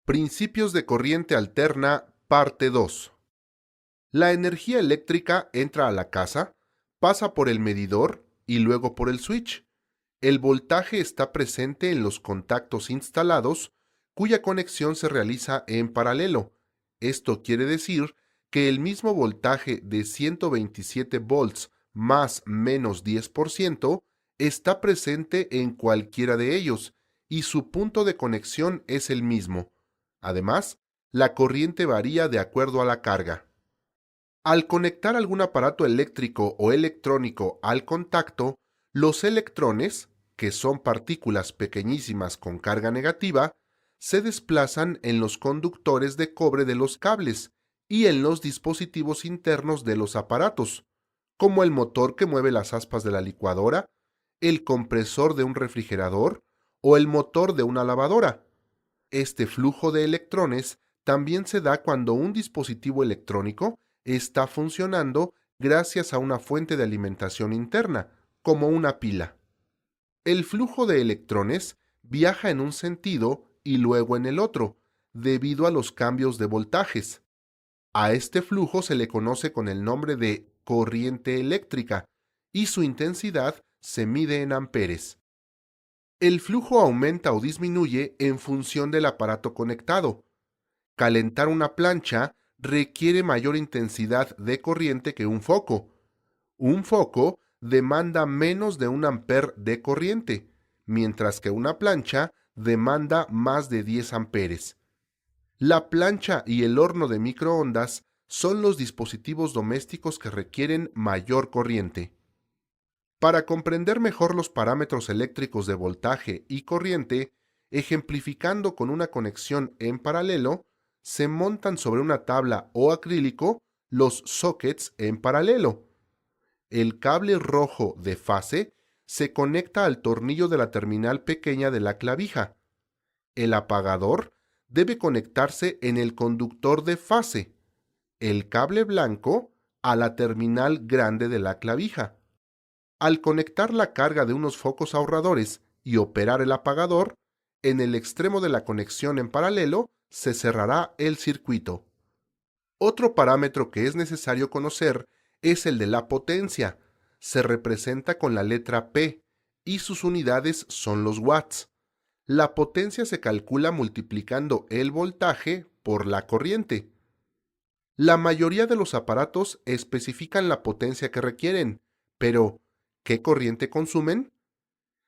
Principios de corriente alterna, parte 2. La energía eléctrica entra a la casa, pasa por el medidor y luego por el switch. El voltaje está presente en los contactos instalados, cuya conexión se realiza en paralelo. Esto quiere decir que el mismo voltaje de 127 volts más menos 10% está presente en cualquiera de ellos y su punto de conexión es el mismo. Además, la corriente varía de acuerdo a la carga. Al conectar algún aparato eléctrico o electrónico al contacto, los electrones, que son partículas pequeñísimas con carga negativa, se desplazan en los conductores de cobre de los cables y en los dispositivos internos de los aparatos, como el motor que mueve las aspas de la licuadora, el compresor de un refrigerador o el motor de una lavadora. Este flujo de electrones también se da cuando un dispositivo electrónico está funcionando gracias a una fuente de alimentación interna, como una pila. El flujo de electrones viaja en un sentido y luego en el otro, debido a los cambios de voltajes. A este flujo se le conoce con el nombre de corriente eléctrica y su intensidad se mide en amperes. El flujo aumenta o disminuye en función del aparato conectado. Calentar una plancha requiere mayor intensidad de corriente que un foco. Un foco demanda menos de 1 amper de corriente, mientras que una plancha demanda más de 10 amperes. La plancha y el horno de microondas son los dispositivos domésticos que requieren mayor corriente. Para comprender mejor los parámetros eléctricos de voltaje y corriente, ejemplificando con una conexión en paralelo, se montan sobre una tabla o acrílico los sockets en paralelo. El cable rojo de fase se conecta al tornillo de la terminal pequeña de la clavija. El apagador debe conectarse en el conductor de fase. El cable blanco a la terminal grande de la clavija. Al conectar la carga de unos focos ahorradores y operar el apagador, en el extremo de la conexión en paralelo se cerrará el circuito. Otro parámetro que es necesario conocer es el de la potencia. Se representa con la letra P y sus unidades son los watts. La potencia se calcula multiplicando el voltaje por la corriente. La mayoría de los aparatos especifican la potencia que requieren, pero ¿qué corriente consumen?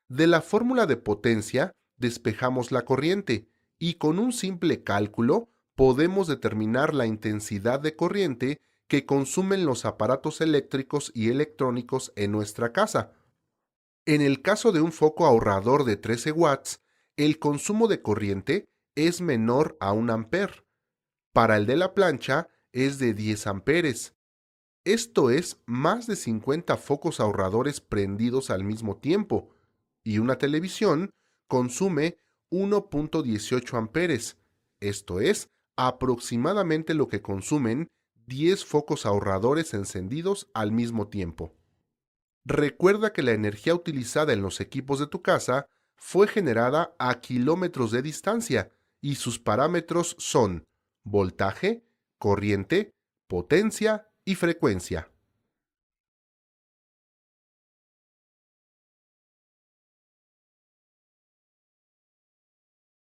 De la fórmula de potencia despejamos la corriente y con un simple cálculo podemos determinar la intensidad de corriente que consumen los aparatos eléctricos y electrónicos en nuestra casa. En el caso de un foco ahorrador de 13 watts, el consumo de corriente es menor a 1 amper. Para el de la plancha es de 10 amperes. Esto es más de 50 focos ahorradores prendidos al mismo tiempo, y una televisión consume 1.18 amperes. Esto es aproximadamente lo que consumen 10 focos ahorradores encendidos al mismo tiempo. Recuerda que la energía utilizada en los equipos de tu casa fue generada a kilómetros de distancia y sus parámetros son voltaje, corriente, potencia y frecuencia.